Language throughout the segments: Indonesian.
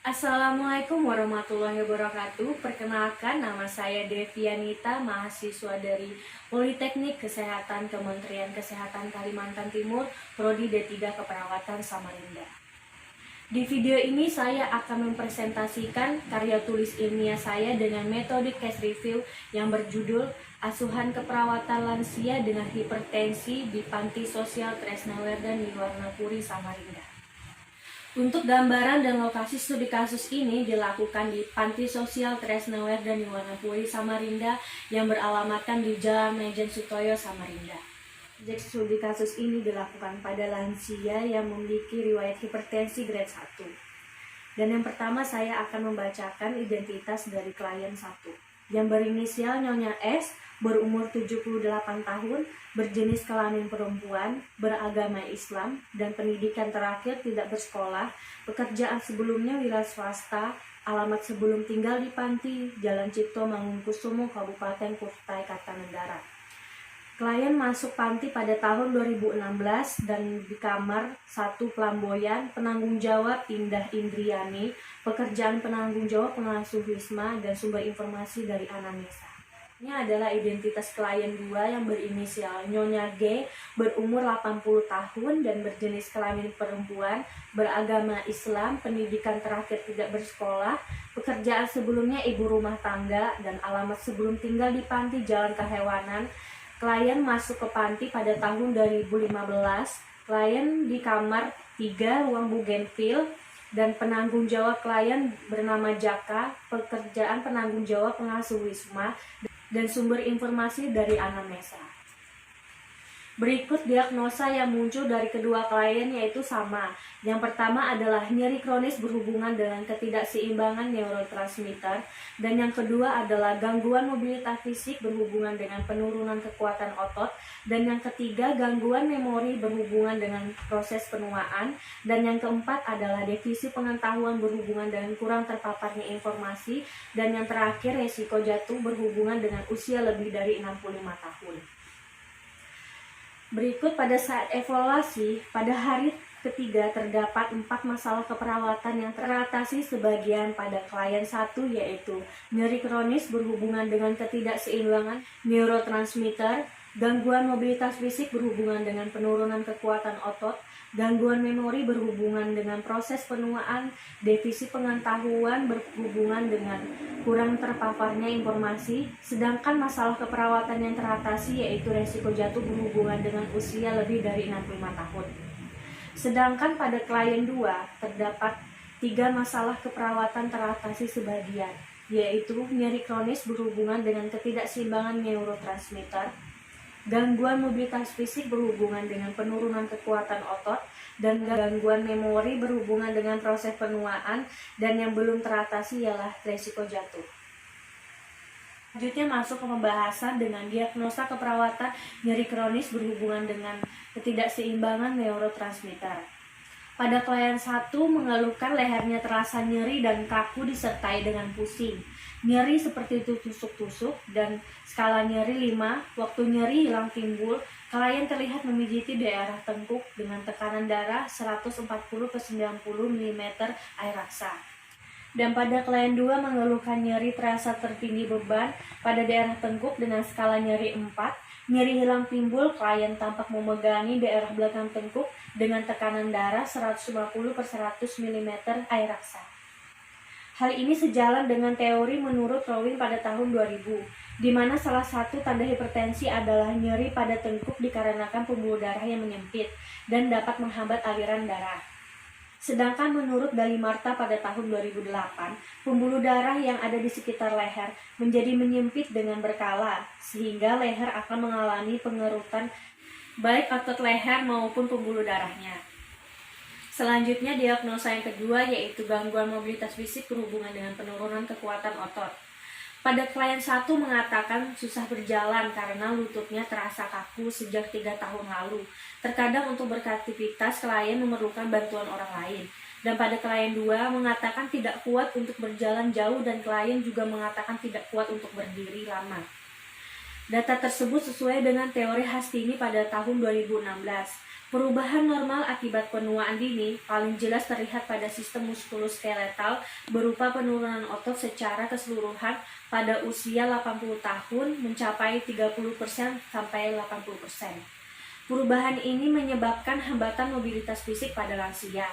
Assalamualaikum warahmatullahi wabarakatuh. Perkenalkan, nama saya Devianita, mahasiswa dari Politeknik Kesehatan Kementerian Kesehatan Kalimantan Timur, Prodi D3 Keperawatan Samarinda. Di video ini saya akan mempresentasikan karya tulis ilmiah saya dengan metode case review yang berjudul Asuhan Keperawatan Lansia dengan Hipertensi di Panti Sosial Tresnawerdan di Warnapuri, Samarinda. Untuk gambaran dan lokasi studi kasus ini dilakukan di Panti Sosial Tresnawerdan di Warnapuri, Samarinda yang beralamatkan di Jalan Mejen Sutoyo, Samarinda. Studi kasus ini dilakukan pada lansia yang memiliki riwayat hipertensi grade 1. Dan yang pertama saya akan membacakan identitas dari klien 1 yang berinisial Nyonya S, berumur 78 tahun, berjenis kelamin perempuan, beragama Islam, dan pendidikan terakhir tidak bersekolah, pekerjaan sebelumnya wira swasta, alamat sebelum tinggal di Panti, Jalan Cipto Mangunkusumo, Kabupaten Kutai Kartanegara. Klien masuk Panti pada tahun 2016 dan di kamar 1 Pelamboyan, penanggung jawab Indah Indriani, pekerjaan penanggung jawab pengasuh Wisma, dan sumber informasi dari anamnesa. Ini adalah identitas klien 2 yang berinisial Nyonya G, berumur 80 tahun dan berjenis kelamin perempuan, beragama Islam, pendidikan terakhir tidak bersekolah, pekerjaan sebelumnya ibu rumah tangga, dan alamat sebelum tinggal di Panti Jalan Kehewanan. Klien masuk ke Panti pada tahun 2015. Klien di kamar 3 ruang Bougainville dan penanggung jawab klien bernama Jaka, pekerjaan penanggung jawab pengasuh Wisma, dan sumber informasi dari anamnesa. Berikut diagnosa yang muncul dari kedua klien yaitu sama. Yang pertama adalah nyeri kronis berhubungan dengan ketidakseimbangan neurotransmitter, dan yang kedua adalah gangguan mobilitas fisik berhubungan dengan penurunan kekuatan otot, dan yang ketiga gangguan memori berhubungan dengan proses penuaan, dan yang keempat adalah defisi pengetahuan berhubungan dengan kurang terpaparnya informasi, dan yang terakhir resiko jatuh berhubungan dengan usia lebih dari 65 tahun. Berikut pada saat evaluasi, pada hari ketiga terdapat 4 masalah keperawatan yang teratasi sebagian pada klien 1, yaitu nyeri kronis berhubungan dengan ketidakseimbangan neurotransmitter, gangguan mobilitas fisik berhubungan dengan penurunan kekuatan otot, gangguan memori berhubungan dengan proses penuaan, defisi pengetahuan berhubungan dengan kurang terpaparnya informasi, sedangkan masalah keperawatan yang teratasi yaitu resiko jatuh berhubungan dengan usia lebih dari 65 tahun. Sedangkan pada klien 2 terdapat 3 masalah keperawatan teratasi sebagian, yaitu nyeri kronis berhubungan dengan ketidakseimbangan neurotransmitter, gangguan mobilitas fisik berhubungan dengan penurunan kekuatan otot, dan gangguan memori berhubungan dengan proses penuaan, dan yang belum teratasi ialah resiko jatuh. Selanjutnya masuk ke pembahasan dengan diagnosa keperawatan nyeri kronis berhubungan dengan ketidakseimbangan neurotransmitter. Pada klien 1 mengeluhkan lehernya terasa nyeri dan kaku disertai dengan pusing. Nyeri seperti tusuk-tusuk dan skala nyeri 5, waktu nyeri hilang timbul. Klien terlihat memijiti daerah tengkuk dengan tekanan darah 140/90 mm air raksa. Dan pada klien 2 mengeluhkan nyeri terasa tertindih beban pada daerah tengkuk dengan skala nyeri 4. Nyeri hilang timbul, klien tampak memegangi daerah belakang tengkuk dengan tekanan darah 150/100 mm air raksa. Hal ini sejalan dengan teori menurut Rowin pada tahun 2000, di mana salah satu tanda hipertensi adalah nyeri pada tengkuk dikarenakan pembuluh darah yang menyempit dan dapat menghambat aliran darah. Sedangkan menurut Dali Marta pada tahun 2008, pembuluh darah yang ada di sekitar leher menjadi menyempit dengan berkala, sehingga leher akan mengalami pengerutan baik otot leher maupun pembuluh darahnya. Selanjutnya diagnosa yang kedua yaitu gangguan mobilitas fisik berhubungan dengan penurunan kekuatan otot. Pada klien 1 mengatakan susah berjalan karena lututnya terasa kaku sejak 3 tahun lalu. Terkadang untuk beraktivitas klien memerlukan bantuan orang lain. Dan pada klien 2 mengatakan tidak kuat untuk berjalan jauh dan klien juga mengatakan tidak kuat untuk berdiri lama. Data tersebut sesuai dengan teori Hastini pada tahun 2016. Perubahan normal akibat penuaan dini paling jelas terlihat pada sistem muskuloskeletal berupa penurunan otot secara keseluruhan pada usia 80 tahun mencapai 30% sampai 80%. Perubahan ini menyebabkan hambatan mobilitas fisik pada lansia.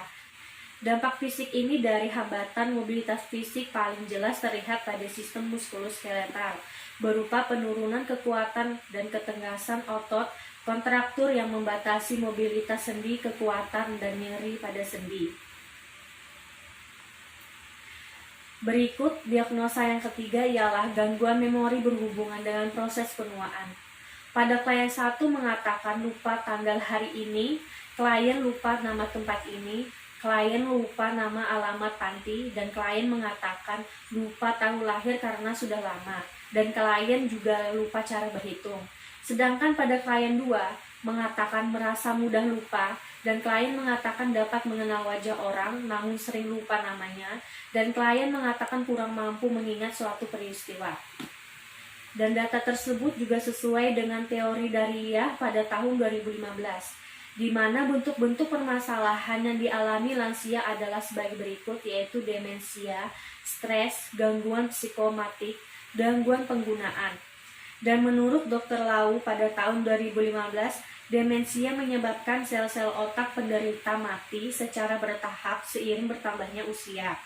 Dampak fisik ini dari hambatan mobilitas fisik paling jelas terlihat pada sistem muskuloskeletal berupa penurunan kekuatan dan ketegasan otot, kontraktur yang membatasi mobilitas sendi, kekuatan dan nyeri pada sendi. Berikut diagnosa yang ketiga ialah gangguan memori berhubungan dengan proses penuaan. Pada klien 1 mengatakan lupa tanggal hari ini, klien lupa nama tempat ini, klien lupa nama alamat panti, dan klien mengatakan lupa tahun lahir karena sudah lama, dan klien juga lupa cara berhitung. Sedangkan pada klien 2 mengatakan merasa mudah lupa, dan klien mengatakan dapat mengenal wajah orang namun sering lupa namanya, dan klien mengatakan kurang mampu mengingat suatu peristiwa. Dan data tersebut juga sesuai dengan teori Daria pada tahun 2015, di mana bentuk-bentuk permasalahan yang dialami lansia adalah sebagai berikut, yaitu demensia, stres, gangguan psikomatik, gangguan penggunaan. Dan menurut Dr. Lau pada tahun 2015, demensia menyebabkan sel-sel otak penderita mati secara bertahap seiring bertambahnya usia.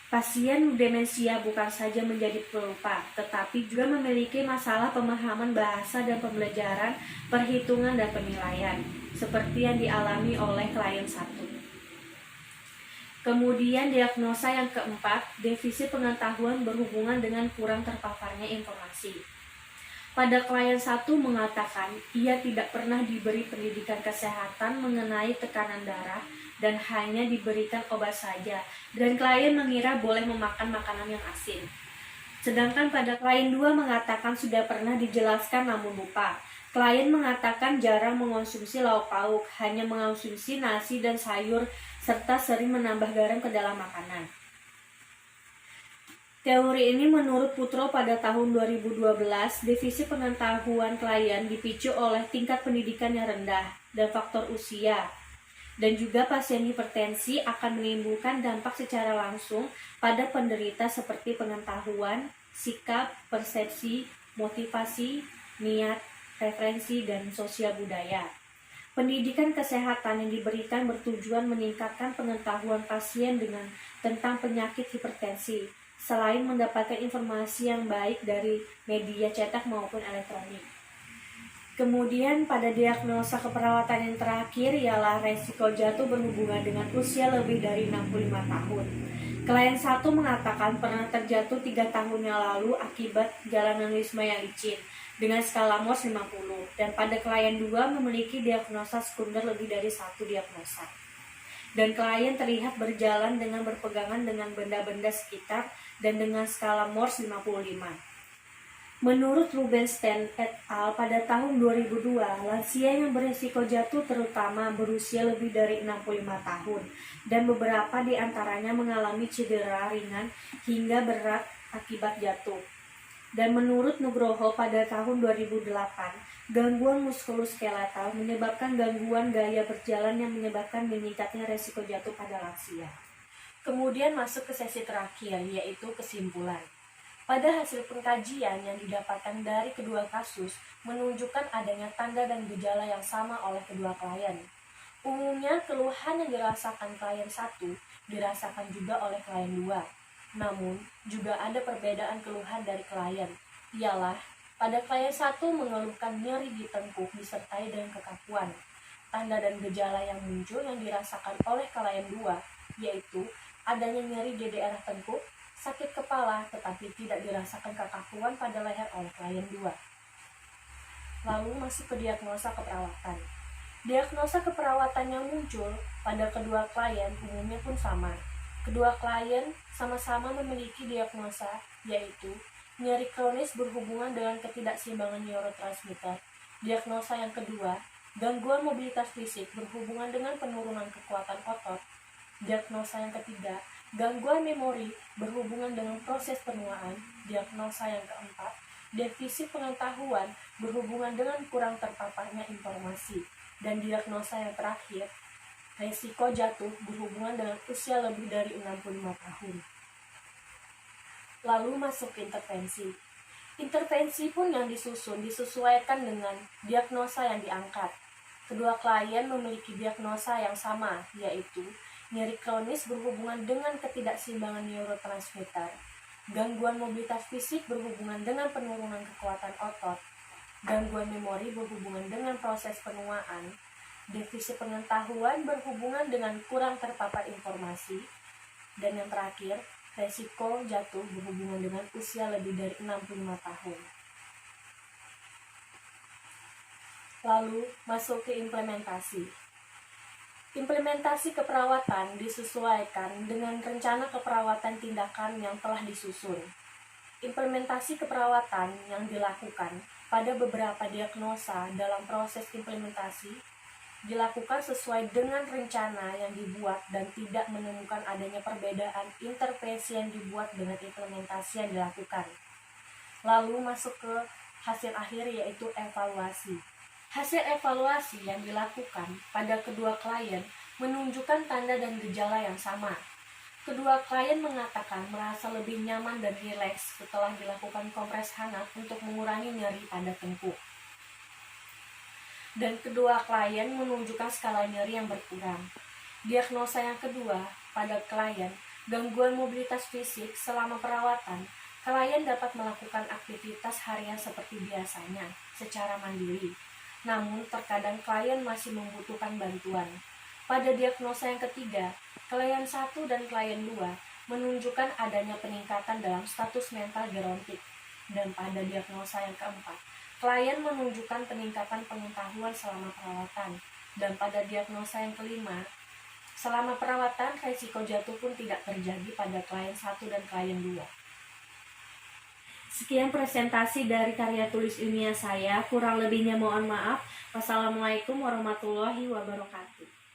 Pasien demensia bukan saja menjadi pelupa, tetapi juga memiliki masalah pemahaman bahasa dan pembelajaran, perhitungan dan penilaian, seperti yang dialami oleh klien 1. Kemudian diagnosa yang keempat, defisit pengetahuan berhubungan dengan kurang terpaparnya informasi. Pada klien 1 mengatakan ia tidak pernah diberi pendidikan kesehatan mengenai tekanan darah dan hanya diberikan obat saja, dan klien mengira boleh memakan makanan yang asin. Sedangkan pada klien 2 mengatakan sudah pernah dijelaskan namun lupa. Klien mengatakan jarang mengonsumsi lauk pauk, hanya mengonsumsi nasi dan sayur, serta sering menambah garam ke dalam makanan. Teori ini menurut Putro pada tahun 2012, defisit pengetahuan klien dipicu oleh tingkat pendidikan yang rendah dan faktor usia. Dan juga pasien hipertensi akan menimbulkan dampak secara langsung pada penderita seperti pengetahuan, sikap, persepsi, motivasi, niat, referensi, dan sosial budaya. Pendidikan kesehatan yang diberikan bertujuan meningkatkan pengetahuan pasien tentang penyakit hipertensi, selain mendapatkan informasi yang baik dari media cetak maupun elektronik. Kemudian pada diagnosa keperawatan yang terakhir ialah resiko jatuh berhubungan dengan usia lebih dari 65 tahun. Klien 1 mengatakan pernah terjatuh 3 tahun yang lalu akibat jalanan Wisma yang licin dengan skala Mohs 50, dan pada klien 2 memiliki diagnosa sekunder lebih dari 1 diagnosa. Dan klien terlihat berjalan dengan berpegangan dengan benda-benda sekitar dan dengan skala Mohs 55. Menurut Rubenstein et al. Pada tahun 2002, lansia yang berisiko jatuh terutama berusia lebih dari 65 tahun, dan beberapa di antaranya mengalami cedera ringan hingga berat akibat jatuh. Dan menurut Nugroho pada tahun 2008, gangguan muskuloskeletal menyebabkan gangguan gaya berjalan yang menyebabkan meningkatnya resiko jatuh pada lansia. Kemudian masuk ke sesi terakhir, yaitu kesimpulan. Pada hasil pengkajian yang didapatkan dari kedua kasus menunjukkan adanya tanda dan gejala yang sama oleh kedua klien. Umumnya keluhan yang dirasakan klien 1 dirasakan juga oleh klien 2. Namun juga ada perbedaan keluhan dari klien, ialah pada klien 1 mengeluhkan nyeri di tengkuk disertai dengan kekakuan. Tanda dan gejala yang muncul yang dirasakan oleh klien 2 yaitu adanya nyeri di daerah tengkuk, sakit kepala, tetapi tidak dirasakan kekakuan pada leher oleh klien 2. Lalu masuk ke diagnosa keperawatan. Diagnosa keperawatan yang muncul pada kedua klien umumnya pun sama. Kedua klien sama-sama memiliki diagnosa, yaitu nyeri kronis berhubungan dengan ketidakseimbangan neurotransmitter. Diagnosa yang kedua, gangguan mobilitas fisik berhubungan dengan penurunan kekuatan otot. Diagnosa yang ketiga, gangguan memori berhubungan dengan proses penuaan. Diagnosa yang keempat, defisit pengetahuan berhubungan dengan kurang terpaparnya informasi. Dan diagnosa yang terakhir, resiko jatuh berhubungan dengan usia lebih dari 65 tahun. Lalu masuk intervensi. Intervensi pun yang disusun disesuaikan dengan diagnosa yang diangkat. Kedua klien memiliki diagnosa yang sama, yaitu nyeri kronis berhubungan dengan ketidakseimbangan neurotransmitter, gangguan mobilitas fisik berhubungan dengan penurunan kekuatan otot, gangguan memori berhubungan dengan proses penuaan, defisit pengetahuan berhubungan dengan kurang terpapar informasi, dan yang terakhir, resiko jatuh berhubungan dengan usia lebih dari 65 tahun. Lalu masuk ke implementasi. Implementasi keperawatan disesuaikan dengan rencana keperawatan tindakan yang telah disusun. Implementasi keperawatan yang dilakukan pada beberapa diagnosa dalam proses implementasi dilakukan sesuai dengan rencana yang dibuat dan tidak menemukan adanya perbedaan intervensi yang dibuat dengan implementasi yang dilakukan. Lalu masuk ke hasil akhir, yaitu evaluasi. Hasil evaluasi yang dilakukan pada kedua klien menunjukkan tanda dan gejala yang sama. Kedua klien mengatakan merasa lebih nyaman dan rileks setelah dilakukan kompres hangat untuk mengurangi nyeri pada tengkuk. Dan kedua klien menunjukkan skala nyeri yang berkurang. Diagnosa yang kedua pada klien, gangguan mobilitas fisik selama perawatan, klien dapat melakukan aktivitas harian seperti biasanya secara mandiri. Namun terkadang klien masih membutuhkan bantuan. Pada diagnosa yang ketiga, klien 1 dan klien 2 menunjukkan adanya peningkatan dalam status mental gerontik. Dan pada diagnosa yang keempat, klien menunjukkan peningkatan pengetahuan selama perawatan. Dan pada diagnosa yang kelima, selama perawatan resiko jatuh pun tidak terjadi pada klien 1 dan klien 2. Sekian presentasi dari karya tulis ilmiah saya. Kurang lebihnya mohon maaf. Wassalamualaikum warahmatullahi wabarakatuh.